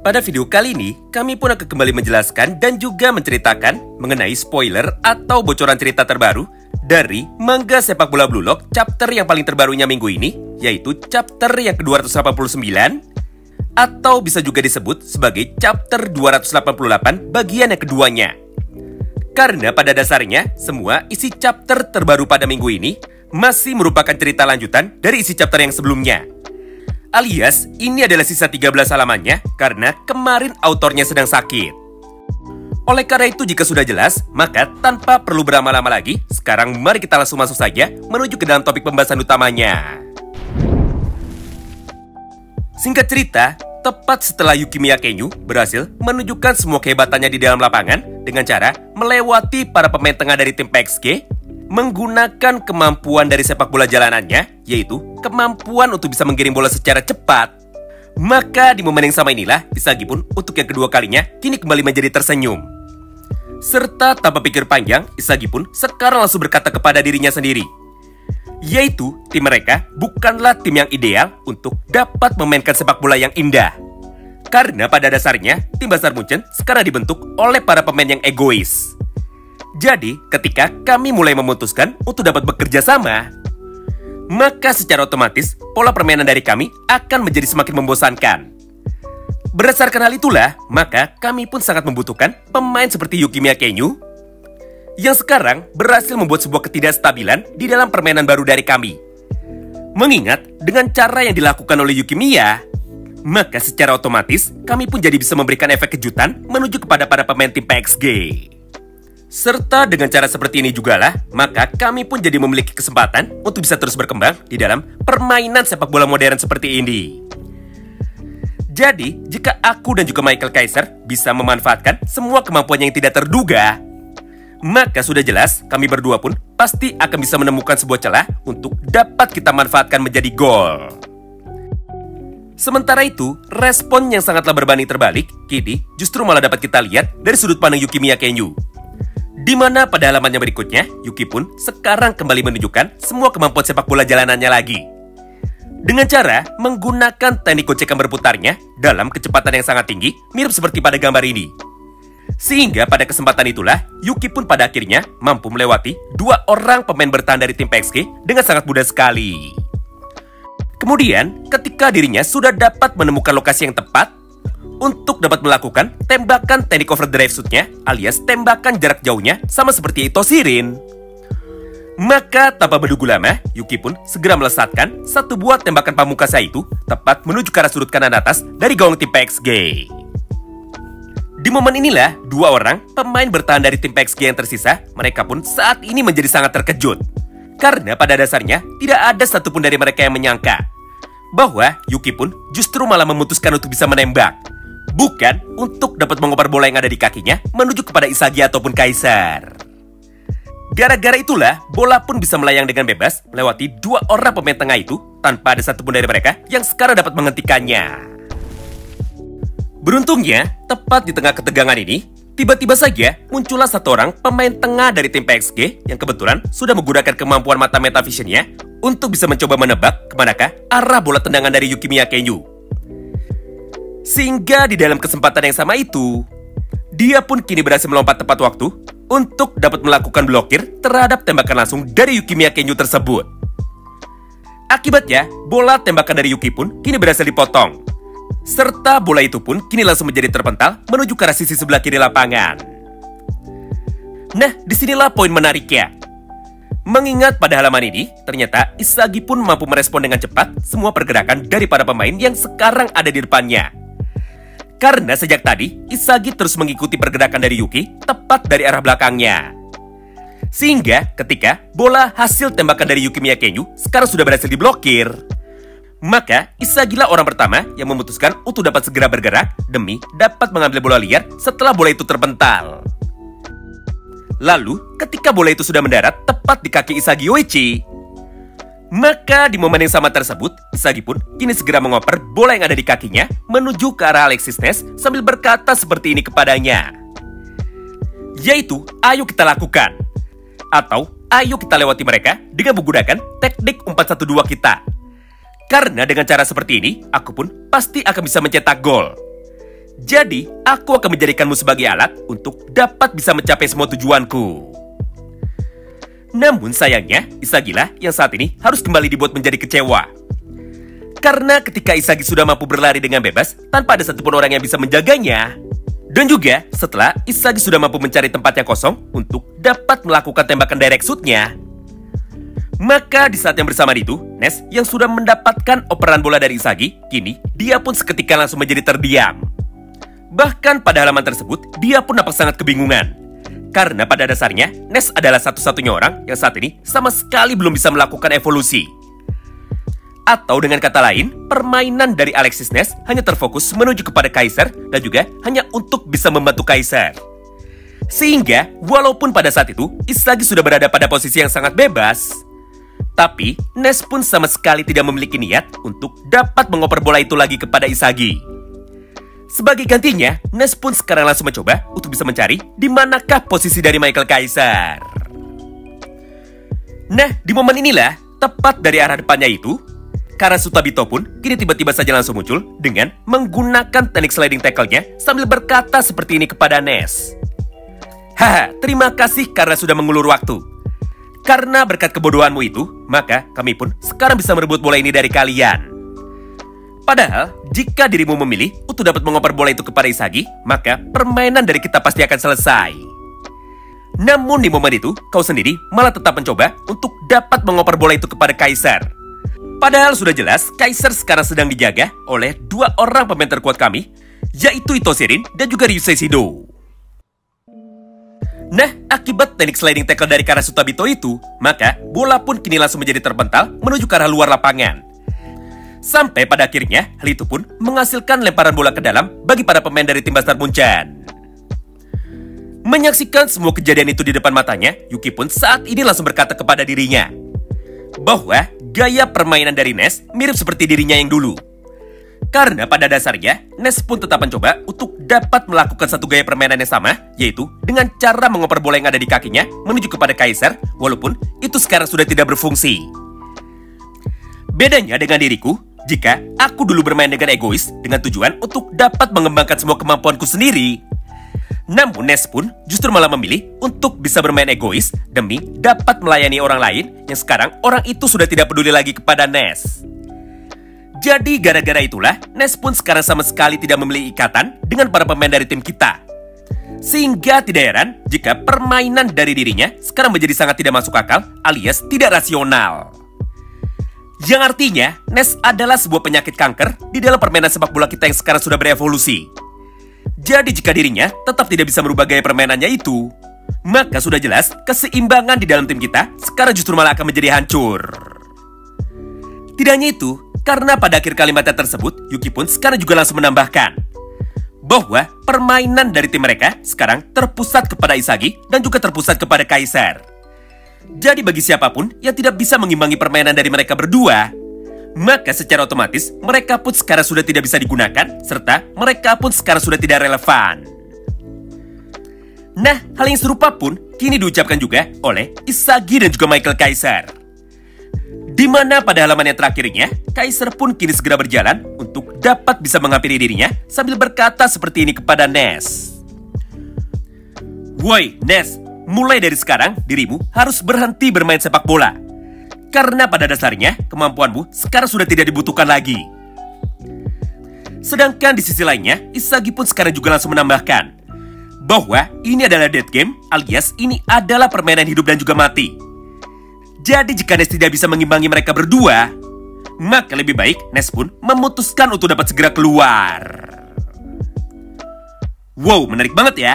Pada video kali ini, kami pun akan kembali menjelaskan dan juga menceritakan mengenai spoiler atau bocoran cerita terbaru dari manga sepak bola Blue Lock chapter yang paling terbarunya minggu ini, yaitu chapter yang ke-289 atau bisa juga disebut sebagai chapter 288 bagian yang keduanya. Karena pada dasarnya, semua isi chapter terbaru pada minggu ini masih merupakan cerita lanjutan dari isi chapter yang sebelumnya. Alias, ini adalah sisa 13 halamannya karena kemarin autornya sedang sakit. Oleh karena itu, jika sudah jelas, maka tanpa perlu berlama-lama lagi, sekarang mari kita langsung masuk saja menuju ke dalam topik pembahasan utamanya. Singkat cerita, tepat setelah Yukimiya Kenyu berhasil menunjukkan semua kehebatannya di dalam lapangan dengan cara melewati para pemain tengah dari tim PSG, menggunakan kemampuan dari sepak bola jalanannya, yaitu kemampuan untuk bisa menggiring bola secara cepat. Maka di momen yang sama inilah, Isagi pun untuk yang kedua kalinya kini kembali menjadi tersenyum. Serta tanpa pikir panjang, Isagi pun sekarang langsung berkata kepada dirinya sendiri, yaitu tim mereka bukanlah tim yang ideal untuk dapat memainkan sepak bola yang indah. Karena pada dasarnya, tim Basar Munchen sekarang dibentuk oleh para pemain yang egois. Jadi, ketika kami mulai memutuskan untuk dapat bekerja sama, maka secara otomatis pola permainan dari kami akan menjadi semakin membosankan. Berdasarkan hal itulah, maka kami pun sangat membutuhkan pemain seperti Yukimiya Kenyu yang sekarang berhasil membuat sebuah ketidakstabilan di dalam permainan baru dari kami. Mengingat dengan cara yang dilakukan oleh Yukimiya, maka secara otomatis kami pun jadi bisa memberikan efek kejutan menuju kepada para pemain tim PSG. Serta dengan cara seperti ini jugalah, maka kami pun jadi memiliki kesempatan untuk bisa terus berkembang di dalam permainan sepak bola modern seperti ini. Jadi, jika aku dan juga Michael Kaiser bisa memanfaatkan semua kemampuan yang tidak terduga, maka sudah jelas kami berdua pun pasti akan bisa menemukan sebuah celah untuk dapat kita manfaatkan menjadi gol. Sementara itu, respon yang sangatlah berbanding terbalik kini justru malah dapat kita lihat dari sudut pandang Yukimiya Kenyu. Di mana pada halamannya berikutnya, Yuki pun sekarang kembali menunjukkan semua kemampuan sepak bola jalanannya lagi. Dengan cara menggunakan teknik gocekan berputarnya dalam kecepatan yang sangat tinggi, mirip seperti pada gambar ini. Sehingga pada kesempatan itulah, Yuki pun pada akhirnya mampu melewati dua orang pemain bertahan dari tim PSG dengan sangat mudah sekali. Kemudian, ketika dirinya sudah dapat menemukan lokasi yang tepat untuk dapat melakukan tembakan teknik overdrive shoot-nya, alias tembakan jarak jauhnya sama seperti Toshirin, maka tanpa menunggu lama, Yuki pun segera melesatkan satu buah tembakan pamungkasnya itu tepat menuju ke arah sudut kanan atas dari gawang tim PSG. Di momen inilah, dua orang pemain bertahan dari tim PSG yang tersisa, mereka pun saat ini menjadi sangat terkejut. Karena pada dasarnya, tidak ada satupun dari mereka yang menyangka bahwa Yuki pun justru malah memutuskan untuk bisa menembak, bukan untuk dapat mengoper bola yang ada di kakinya menuju kepada Isagi ataupun Kaiser. Gara-gara itulah, bola pun bisa melayang dengan bebas melewati dua orang pemain tengah itu tanpa ada satupun dari mereka yang sekarang dapat menghentikannya. Beruntungnya, tepat di tengah ketegangan ini, tiba-tiba saja muncullah satu orang pemain tengah dari tim PSG yang kebetulan sudah menggunakan kemampuan mata metavisionnya untuk bisa mencoba menebak kemanakah arah bola tendangan dari Yukimiya Kenyu. Sehingga di dalam kesempatan yang sama itu, dia pun kini berhasil melompat tepat waktu untuk dapat melakukan blokir terhadap tembakan langsung dari Yukimiya Kenyu tersebut. Akibatnya, bola tembakan dari Yuki pun kini berhasil dipotong. Serta bola itu pun kini langsung menjadi terpental menuju ke arah sisi sebelah kiri lapangan. Nah, disinilah poin menariknya. Mengingat pada halaman ini, ternyata Isagi pun mampu merespon dengan cepat semua pergerakan dari para pemain yang sekarang ada di depannya. Karena sejak tadi, Isagi terus mengikuti pergerakan dari Yuki tepat dari arah belakangnya. Sehingga ketika bola hasil tembakan dari Yukimiya Kenyu sekarang sudah berhasil diblokir, maka Isagilah orang pertama yang memutuskan untuk dapat segera bergerak demi dapat mengambil bola liar setelah bola itu terpental. Lalu, ketika bola itu sudah mendarat tepat di kaki Isagi Yoichi, maka di momen yang sama tersebut, Isagi pun kini segera mengoper bola yang ada di kakinya menuju ke arah Alexis Ness sambil berkata seperti ini kepadanya, yaitu, ayo kita lakukan, atau ayo kita lewati mereka dengan menggunakan teknik 4-1-2 kita. Karena dengan cara seperti ini, aku pun pasti akan bisa mencetak gol. Jadi, aku akan menjadikanmu sebagai alat untuk dapat bisa mencapai semua tujuanku. Namun sayangnya, Isagilah yang saat ini harus kembali dibuat menjadi kecewa. Karena ketika Isagi sudah mampu berlari dengan bebas, tanpa ada satupun orang yang bisa menjaganya. Dan juga, setelah Isagi sudah mampu mencari tempat yang kosong untuk dapat melakukan tembakan direct shoot-nya. Maka di saat yang bersamaan itu, Ness yang sudah mendapatkan operan bola dari Isagi, kini dia pun seketika langsung menjadi terdiam. Bahkan pada halaman tersebut, dia pun nampak sangat kebingungan. Karena pada dasarnya, Ness adalah satu-satunya orang yang saat ini sama sekali belum bisa melakukan evolusi. Atau dengan kata lain, permainan dari Alexis Ness hanya terfokus menuju kepada Kaiser dan juga hanya untuk bisa membantu Kaiser. Sehingga, walaupun pada saat itu, Isagi sudah berada pada posisi yang sangat bebas, tapi Ness pun sama sekali tidak memiliki niat untuk dapat mengoper bola itu lagi kepada Isagi. Sebagai gantinya, Ness pun sekarang langsung mencoba untuk bisa mencari di manakah posisi dari Michael Kaiser. Nah, di momen inilah, tepat dari arah depannya itu, Karasuta Bito pun kini tiba-tiba saja langsung muncul dengan menggunakan teknik sliding tackle-nya sambil berkata seperti ini kepada Ness. Haha, terima kasih karena sudah mengulur waktu. Karena berkat kebodohanmu itu, maka kami pun sekarang bisa merebut bola ini dari kalian. Padahal, jika dirimu memilih untuk dapat mengoper bola itu kepada Isagi, maka permainan dari kita pasti akan selesai. Namun di momen itu, kau sendiri malah tetap mencoba untuk dapat mengoper bola itu kepada Kaiser. Padahal sudah jelas, Kaiser sekarang sedang dijaga oleh dua orang pemain terkuat kami, yaitu Ito Shirin dan juga Ryusei Shido. Nah, akibat teknik sliding tackle dari Karasuta Bito itu, maka bola pun kini langsung menjadi terpental menuju ke arah luar lapangan. Sampai pada akhirnya, hal itu pun menghasilkan lemparan bola ke dalam bagi para pemain dari tim Bastard Munchen. Menyaksikan semua kejadian itu di depan matanya, Yuki pun saat ini langsung berkata kepada dirinya bahwa gaya permainan dari Ness mirip seperti dirinya yang dulu. Karena pada dasarnya, Ness pun tetap mencoba untuk dapat melakukan satu gaya permainan yang sama, yaitu dengan cara mengoper bola yang ada di kakinya menuju kepada Kaiser, walaupun itu sekarang sudah tidak berfungsi. Bedanya dengan diriku, jika aku dulu bermain dengan egois dengan tujuan untuk dapat mengembangkan semua kemampuanku sendiri. Namun Ness pun justru malah memilih untuk bisa bermain egois demi dapat melayani orang lain yang sekarang orang itu sudah tidak peduli lagi kepada Ness. Jadi gara-gara itulah, Ness pun sekarang sama sekali tidak memiliki ikatan dengan para pemain dari tim kita. Sehingga tidak heran jika permainan dari dirinya sekarang menjadi sangat tidak masuk akal alias tidak rasional. Yang artinya, Ness adalah sebuah penyakit kanker di dalam permainan sepak bola kita yang sekarang sudah berevolusi. Jadi jika dirinya tetap tidak bisa merubah gaya permainannya itu, maka sudah jelas keseimbangan di dalam tim kita sekarang justru malah akan menjadi hancur. Tidak hanya itu, karena pada akhir kalimatnya tersebut, Yuki pun sekarang juga langsung menambahkan bahwa permainan dari tim mereka sekarang terpusat kepada Isagi dan juga terpusat kepada Kaiser. Jadi bagi siapapun yang tidak bisa mengimbangi permainan dari mereka berdua, maka secara otomatis mereka pun sekarang sudah tidak bisa digunakan, serta mereka pun sekarang sudah tidak relevan. Nah, hal yang serupa pun kini diucapkan juga oleh Isagi dan juga Michael Kaiser. Di mana pada halaman yang terakhirnya, Kaiser pun kini segera berjalan untuk dapat bisa menghampiri dirinya sambil berkata seperti ini kepada Ness. Woi, Ness, mulai dari sekarang dirimu harus berhenti bermain sepak bola. Karena pada dasarnya, kemampuanmu sekarang sudah tidak dibutuhkan lagi. Sedangkan di sisi lainnya, Isagi pun sekarang juga langsung menambahkan bahwa ini adalah dead game alias ini adalah permainan hidup dan juga mati. Jadi jika Ness tidak bisa mengimbangi mereka berdua, maka lebih baik Ness pun memutuskan untuk dapat segera keluar. Wow, menarik banget ya.